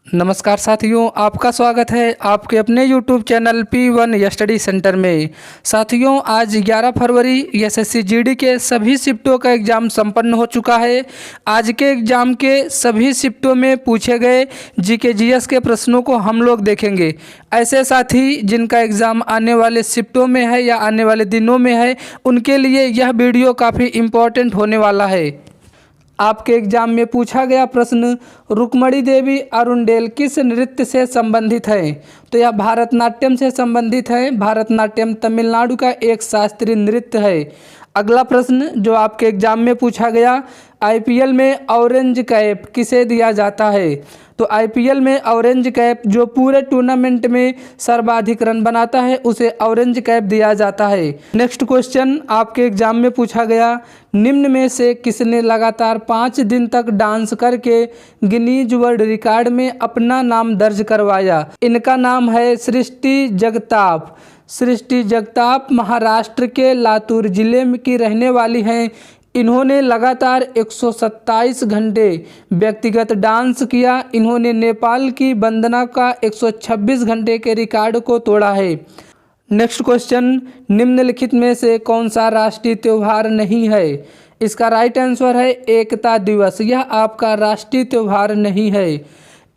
नमस्कार साथियों, आपका स्वागत है आपके अपने YouTube channel P1 study centre में। साथियों, आज 11 फरवरी एसएससी जीडी के सभी शिफ्टों का एग्ज़ाम संपन्न हो चुका है। आज के एग्ज़ाम के सभी शिफ्टों में पूछे गए जीके जीएस के प्रश्नों को हम लोग देखेंगे। ऐसे साथी जिनका एग्ज़ाम आने वाले शिफ्टों में है या आने वाले दिनों में है, उनके लिए यह वीडियो काफ़ी इम्पोर्टेंट होने वाला है। आपके एग्जाम में पूछा गया प्रश्न, रुक्मणी देवी अरुंडेल किस नृत्य से संबंधित है? तो यह भारतनाट्यम से संबंधित है। भारतनाट्यम तमिलनाडु का एक शास्त्रीय नृत्य है। अगला प्रश्न जो आपके एग्जाम में पूछा गया, आईपीएल में ऑरेंज कैप किसे दिया जाता है? तो आईपीएल में ऑरेंज कैप जो पूरे टूर्नामेंट में सर्वाधिक रन बनाता है उसे ऑरेंज कैप दिया जाता है। नेक्स्ट क्वेश्चन आपके एग्जाम में पूछा गया, निम्न में से किसने लगातार 5 दिन तक डांस करके गिनीज वर्ल्ड रिकॉर्ड में अपना नाम दर्ज करवाया? इनका नाम है सृष्टि जगताप। सृष्टि जगताप महाराष्ट्र के लातूर जिले में की रहने वाली हैं। इन्होंने लगातार 127 घंटे व्यक्तिगत डांस किया। इन्होंने नेपाल की वंदना का 126 घंटे के रिकॉर्ड को तोड़ा है। नेक्स्ट क्वेश्चन, निम्नलिखित में से कौन सा राष्ट्रीय त्यौहार नहीं है? इसका राइट आंसर है एकता दिवस। यह आपका राष्ट्रीय त्यौहार नहीं है।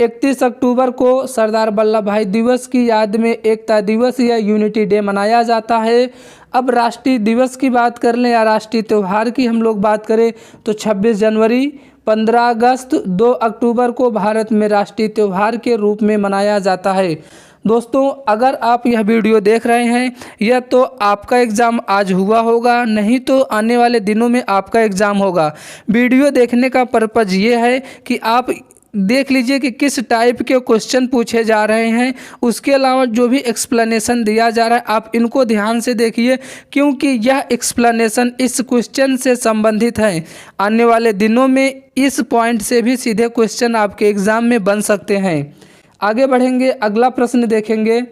31 अक्टूबर को सरदार वल्लभ भाई दिवस की याद में एकता दिवस या यूनिटी डे मनाया जाता है। अब राष्ट्रीय दिवस की बात कर लें या राष्ट्रीय त्यौहार की हम लोग बात करें तो 26 जनवरी, 15 अगस्त, 2 अक्टूबर को भारत में राष्ट्रीय त्यौहार के रूप में मनाया जाता है। दोस्तों, अगर आप यह वीडियो देख रहे हैं या तो आपका एग्ज़ाम आज हुआ होगा, नहीं तो आने वाले दिनों में आपका एग्ज़ाम होगा। वीडियो देखने का पर्पज़ ये है कि आप देख लीजिए कि किस टाइप के क्वेश्चन पूछे जा रहे हैं। उसके अलावा जो भी एक्सप्लेनेशन दिया जा रहा है आप इनको ध्यान से देखिए, क्योंकि यह एक्सप्लेनेशन इस क्वेश्चन से संबंधित है। आने वाले दिनों में इस पॉइंट से भी सीधे क्वेश्चन आपके एग्ज़ाम में बन सकते हैं। आगे बढ़ेंगे, अगला प्रश्न देखेंगे,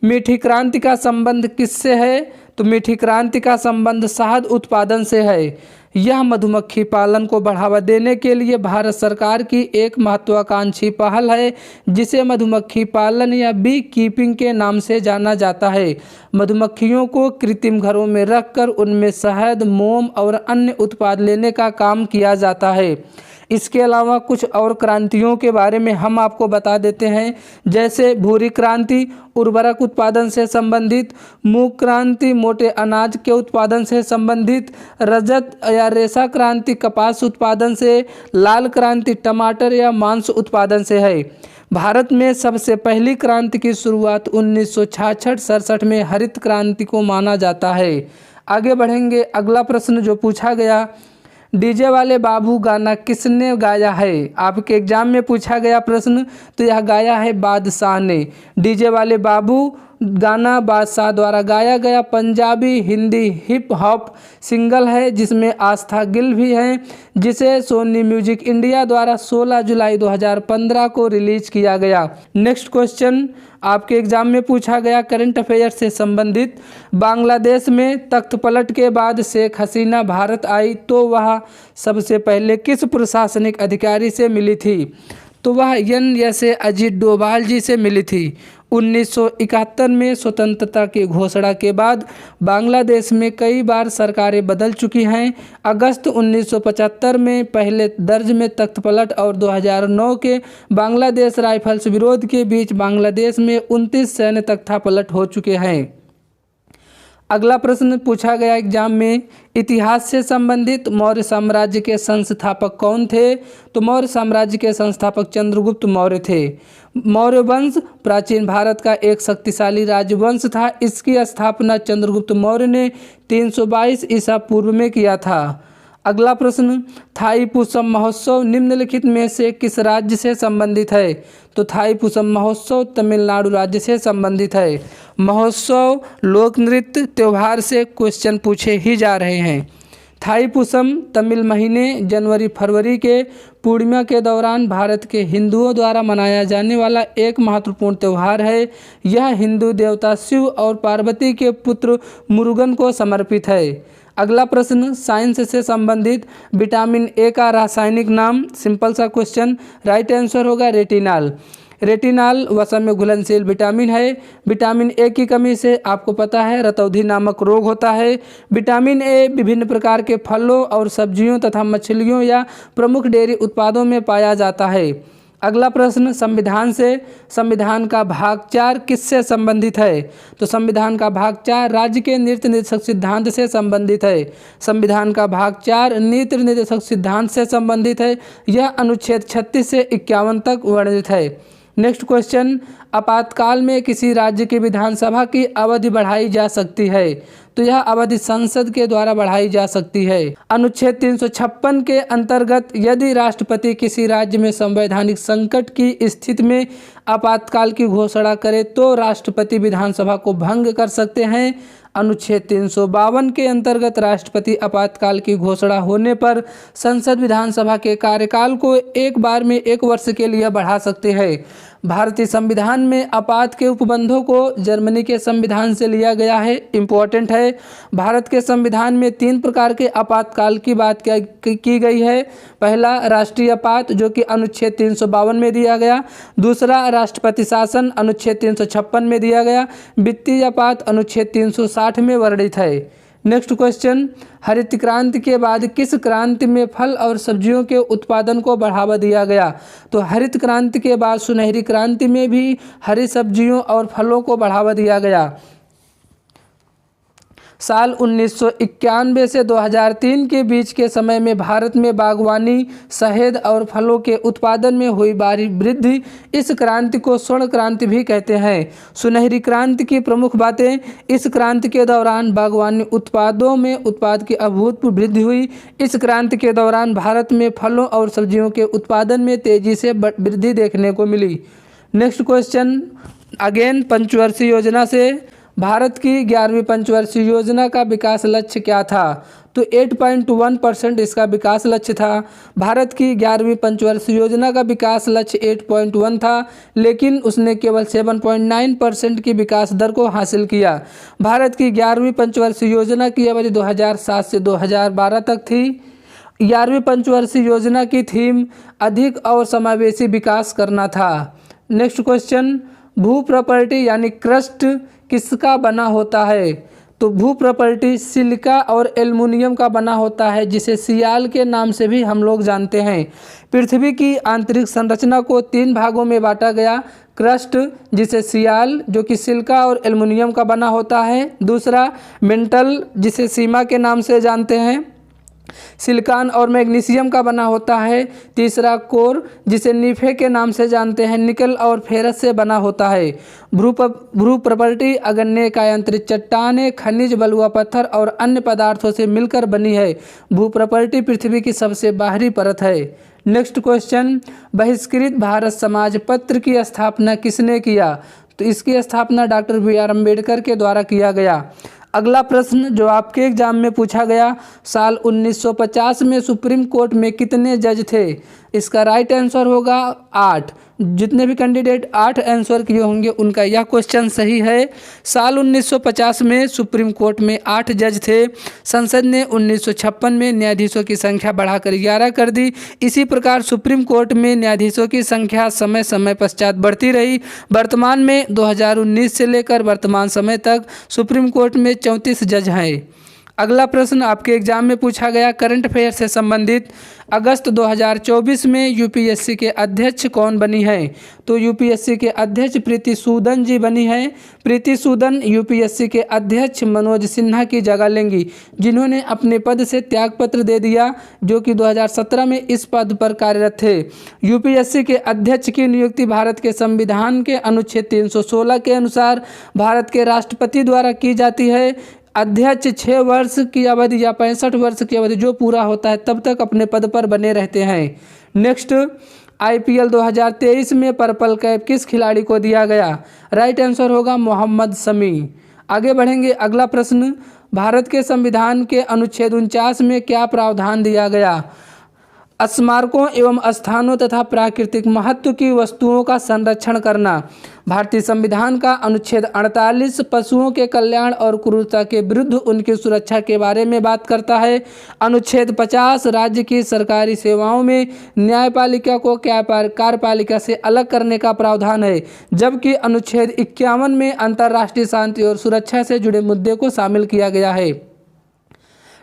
मीठी क्रांति का संबंध किससे है? तो मीठी क्रांति का संबंध शहद उत्पादन से है। यह मधुमक्खी पालन को बढ़ावा देने के लिए भारत सरकार की एक महत्वाकांक्षी पहल है, जिसे मधुमक्खी पालन या बी कीपिंग के नाम से जाना जाता है। मधुमक्खियों को कृत्रिम घरों में रखकर उनमें शहद, मोम और अन्य उत्पाद लेने का काम किया जाता है। इसके अलावा कुछ और क्रांतियों के बारे में हम आपको बता देते हैं, जैसे भूरी क्रांति उर्वरक उत्पादन से संबंधित, मूंग क्रांति मोटे अनाज के उत्पादन से संबंधित, रजत या रेशा क्रांति कपास उत्पादन से, लाल क्रांति टमाटर या मांस उत्पादन से है। भारत में सबसे पहली क्रांति की शुरुआत 1966-67 में हरित क्रांति को माना जाता है। आगे बढ़ेंगे, अगला प्रश्न जो पूछा गया, डीजे वाले बाबू गाना किसने गाया है? आपके एग्जाम में पूछा गया प्रश्न, तो यह गाया है बादशाह ने। डीजे वाले बाबू गाना बादशाह द्वारा गाया गया Punjabi Hindi hip hop single है, जिसमें आस्था गिल भी हैं, जिसे सोनी म्यूजिक इंडिया द्वारा 16 जुलाई 2015 को रिलीज किया गया। नेक्स्ट क्वेश्चन आपके एग्जाम में पूछा गया करंट अफेयर से संबंधित, बांग्लादेश में तख्त पलट के बाद शेख हसीना भारत आई तो वह सबसे पहले किस प्रशासनिक अधिकारी से मिली थी? तो वह एन अजीत डोभाल जी से मिली थी। 1971 में स्वतंत्रता की घोषणा के बाद बांग्लादेश में कई बार सरकारें बदल चुकी हैं। अगस्त 1975 में पहले दर्ज में तख्त पलट और 2009 के बांग्लादेश राइफल्स विरोध के बीच बांग्लादेश में 29 सैन्य तख्ता पलट हो चुके हैं। अगला प्रश्न पूछा गया एग्जाम में, इतिहास से संबंधित मौर्य साम्राज्य के संस्थापक कौन थे? तो मौर्य साम्राज्य के संस्थापक चंद्रगुप्त मौर्य थे। मौर्य वंश प्राचीन भारत का एक शक्तिशाली राजवंश था। इसकी स्थापना चंद्रगुप्त मौर्य ने 322 ईसा पूर्व में किया था। अगला प्रश्न, थाईपुसम महोत्सव निम्नलिखित में से किस राज्य से संबंधित है? तो थाईपुसम महोत्सव तमिलनाडु राज्य से संबंधित है। महोत्सव, लोक नृत्य, त्यौहार से क्वेश्चन पूछे ही जा रहे हैं। थाईपुसम तमिल महीने जनवरी फरवरी के पूर्णिमा के दौरान भारत के हिंदुओं द्वारा मनाया जाने वाला एक महत्वपूर्ण त्यौहार है। यह हिंदू देवता शिव और पार्वती के पुत्र मुरुगन को समर्पित है। अगला प्रश्न साइंस से संबंधित, विटामिन ए का रासायनिक नाम, सिंपल सा क्वेश्चन, राइट आंसर होगा रेटिनॉल। रेटिनॉल वसा में घुलनशील विटामिन है। विटामिन ए की कमी से आपको पता है रतौंधी नामक रोग होता है। विटामिन ए विभिन्न प्रकार के फलों और सब्जियों तथा मछलियों या प्रमुख डेयरी उत्पादों में पाया जाता है। अगला प्रश्न, संविधान का भाग 4 किससे संबंधित है? तो संविधान का भाग 4 राज्य के नीति निर्देशक सिद्धांत से संबंधित है। संविधान का भाग 4 नीति निर्देशक सिद्धांत से संबंधित है। यह अनुच्छेद 36 से 51 तक वर्णित है। नेक्स्ट क्वेश्चन, आपातकाल में किसी राज्य की विधानसभा की अवधि बढ़ाई जा सकती है? तो यह अवधि संसद के द्वारा बढ़ाई जा सकती है। अनुच्छेद 356 के अंतर्गत यदि राष्ट्रपति किसी राज्य में संवैधानिक संकट की स्थिति में आपातकाल की घोषणा करे तो राष्ट्रपति विधानसभा को भंग कर सकते हैं। अनुच्छेद 352 के अंतर्गत राष्ट्रपति आपातकाल की घोषणा होने पर संसद विधानसभा के कार्यकाल को एक बार में 1 वर्ष के लिए बढ़ा सकते हैं। भारतीय संविधान में आपात के उपबंधों को जर्मनी के संविधान से लिया गया है। इम्पोर्टेंट है, भारत के संविधान में 3 प्रकार के आपातकाल की बात की गई है। पहला राष्ट्रीय आपात जो कि अनुच्छेद 352 में दिया गया। दूसरा राष्ट्रपति शासन अनुच्छेद 356 में दिया गया। वित्तीय आपात अनुच्छेद 360 में वर्णित है। नेक्स्ट क्वेश्चन, हरित क्रांति के बाद किस क्रांति में फल और सब्जियों के उत्पादन को बढ़ावा दिया गया? तो हरित क्रांति के बाद सुनहरी क्रांति में भी हरी सब्जियों और फलों को बढ़ावा दिया गया। साल 1991 से 2003 के बीच के समय में भारत में बागवानी, शहद और फलों के उत्पादन में हुई भारी वृद्धि इस क्रांति को स्वर्ण क्रांति भी कहते हैं। सुनहरी क्रांति की प्रमुख बातें, इस क्रांति के दौरान बागवानी उत्पादों में उत्पाद की अभूतपूर्व वृद्धि हुई। इस क्रांति के दौरान भारत में फलों और सब्जियों के उत्पादन में तेजी से वृद्धि देखने को मिली। नेक्स्ट क्वेश्चन, अगेन पंचवर्षीय योजना से भारत की 11वीं पंचवर्षीय योजना का विकास लक्ष्य क्या था? तो 8.1% इसका विकास लक्ष्य था। भारत की 11वीं पंचवर्षीय योजना का विकास लक्ष्य 8.1 था, लेकिन उसने केवल 7.9% की विकास दर को हासिल किया। भारत की 11वीं पंचवर्षीय योजना की अवधि 2007 से 2012 तक थी। 11वीं पंचवर्षीय योजना की थीम अधिक और समावेशी विकास करना था। नेक्स्ट क्वेश्चन, भू प्रॉपर्टी यानी क्रस्ट किसका बना होता है? तो भू प्रॉपर्टी सिलिका और एल्युमिनियम का बना होता है, जिसे सियाल के नाम से भी हम लोग जानते हैं। पृथ्वी की आंतरिक संरचना को 3 भागों में बांटा गया। क्रस्ट जिसे सियाल जो कि सिलिका और एल्युमिनियम का बना होता है। दूसरा मेंटल जिसे सीमा के नाम से जानते हैं, सिलिकॉन और मैग्नीशियम का बना होता है। तीसरा कोर जिसे नीफे के नाम से जानते हैं, निकल और फेरस से बना होता है। भू प्रॉपर्टी अग्नेय कायांतरित चट्टानें, खनिज, बलुआ पत्थर और अन्य पदार्थों से मिलकर बनी है। भू प्रॉपर्टी पृथ्वी की सबसे बाहरी परत है। नेक्स्ट क्वेश्चन, बहिष्कृत भारत समाज पत्र की स्थापना किसने किया? तो इसकी स्थापना डॉक्टर BR अम्बेडकर के द्वारा किया गया। अगला प्रश्न जो आपके एग्जाम में पूछा गया, साल 1950 में सुप्रीम कोर्ट में कितने जज थे? इसका राइट आंसर होगा 8। जितने भी कैंडिडेट 8 आंसर किए होंगे उनका यह क्वेश्चन सही है। साल 1950 में सुप्रीम कोर्ट में 8 जज थे। संसद ने 1956 में न्यायाधीशों की संख्या बढ़ाकर 11 कर दी। इसी प्रकार सुप्रीम कोर्ट में न्यायाधीशों की संख्या समय समय पश्चात बढ़ती रही। वर्तमान में 2019 से लेकर वर्तमान समय तक सुप्रीम कोर्ट में 34 जज हैं। अगला प्रश्न आपके एग्जाम में पूछा गया करंट अफेयर से संबंधित, अगस्त 2024 में यूपीएससी के अध्यक्ष कौन बनी है? तो यूपीएससी के अध्यक्ष प्रीति सूदन जी बनी है। प्रीति सूदन यूपीएससी के अध्यक्ष मनोज सिन्हा की जगह लेंगी, जिन्होंने अपने पद से त्यागपत्र दे दिया, जो कि 2017 में इस पद पर कार्यरत थे। यूपीएससी के अध्यक्ष की नियुक्ति भारत के संविधान के अनुच्छेद 316 के अनुसार भारत के राष्ट्रपति द्वारा की जाती है। अध्यक्ष 6 वर्ष की अवधि या 65 वर्ष की अवधि जो पूरा होता है तब तक अपने पद पर बने रहते हैं। नेक्स्ट, IPL 2023 में पर्पल कैप किस खिलाड़ी को दिया गया? राइट आंसर होगा मोहम्मद शमी। आगे बढ़ेंगे, अगला प्रश्न, भारत के संविधान के अनुच्छेद 49 में क्या प्रावधान दिया गया? स्मारकों एवं स्थानों तथा प्राकृतिक महत्व की वस्तुओं का संरक्षण करना। भारतीय संविधान का अनुच्छेद 48 पशुओं के कल्याण और क्रूरता के विरुद्ध उनकी सुरक्षा के बारे में बात करता है। अनुच्छेद 50 राज्य की सरकारी सेवाओं में न्यायपालिका को कार्यपालिका से अलग करने का प्रावधान है, जबकि अनुच्छेद 51 में अंतर्राष्ट्रीय शांति और सुरक्षा से जुड़े मुद्दे को शामिल किया गया है।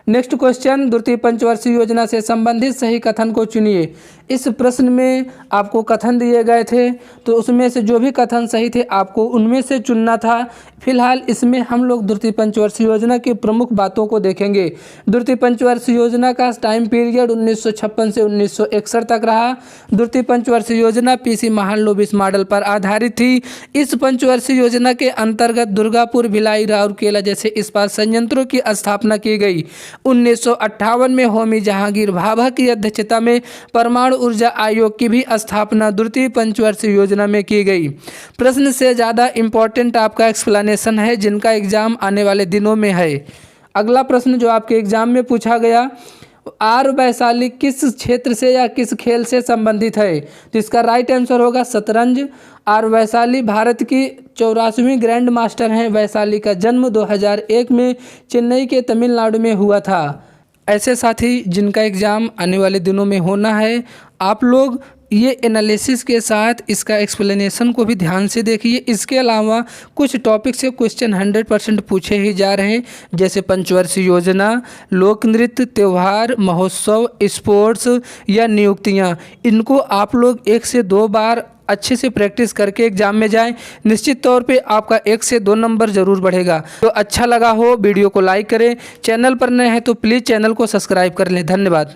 नेक्स्ट क्वेश्चन, द्वितीय पंचवर्षीय योजना से संबंधित सही कथन को चुनिए। इस प्रश्न में आपको कथन दिए गए थे, तो उसमें से जो भी कथन सही थे आपको उनमें से चुनना था। फिलहाल इसमें हम लोग द्वितीय पंचवर्षीय योजना की प्रमुख बातों को देखेंगे। द्वितीय पंचवर्षीय योजना का टाइम पीरियड 1956 से 1961 तक रहा। द्वितीय पंचवर्षीय योजना पीसी महालनोबिस मॉडल पर आधारित थी। इस पंचवर्षीय योजना के अंतर्गत दुर्गापुर, भिलाई, राउरकेला जैसे इस्पात संयंत्रों की स्थापना की गई। 1958 में होमी जहांगीर भाभा की अध्यक्षता में परमाणु ऊर्जा आयोग की भी स्थापना द्वितीय पंचवर्षीय योजना में की गई। प्रश्न से ज़्यादा इम्पोर्टेंट आपका एक्सप्लेनेशन है, जिनका एग्जाम आने वाले दिनों में है। अगला प्रश्न जो आपके एग्जाम में पूछा गया, आर वैशाली किस क्षेत्र से या किस खेल से संबंधित है? तो इसका राइट आंसर होगा शतरंज। आर वैशाली भारत की 84वीं ग्रैंड मास्टर हैं। वैशाली का जन्म 2001 में चेन्नई के तमिलनाडु में हुआ था। ऐसे साथी जिनका एग्ज़ाम आने वाले दिनों में होना है, आप लोग ये एनालिसिस के साथ इसका एक्सप्लेनेशन को भी ध्यान से देखिए। इसके अलावा कुछ टॉपिक से क्वेश्चन 100% पूछे ही जा रहे हैं, जैसे पंचवर्षीय योजना, लोक नृत्य, त्यौहार, महोत्सव, स्पोर्ट्स या नियुक्तियाँ। इनको आप लोग 1 से 2 बार अच्छे से प्रैक्टिस करके एग्जाम में जाएं। निश्चित तौर पे आपका 1 से 2 नंबर ज़रूर बढ़ेगा। तो अच्छा लगा हो वीडियो को लाइक करें, चैनल पर नए हैं तो प्लीज़ चैनल को सब्सक्राइब कर लें। धन्यवाद।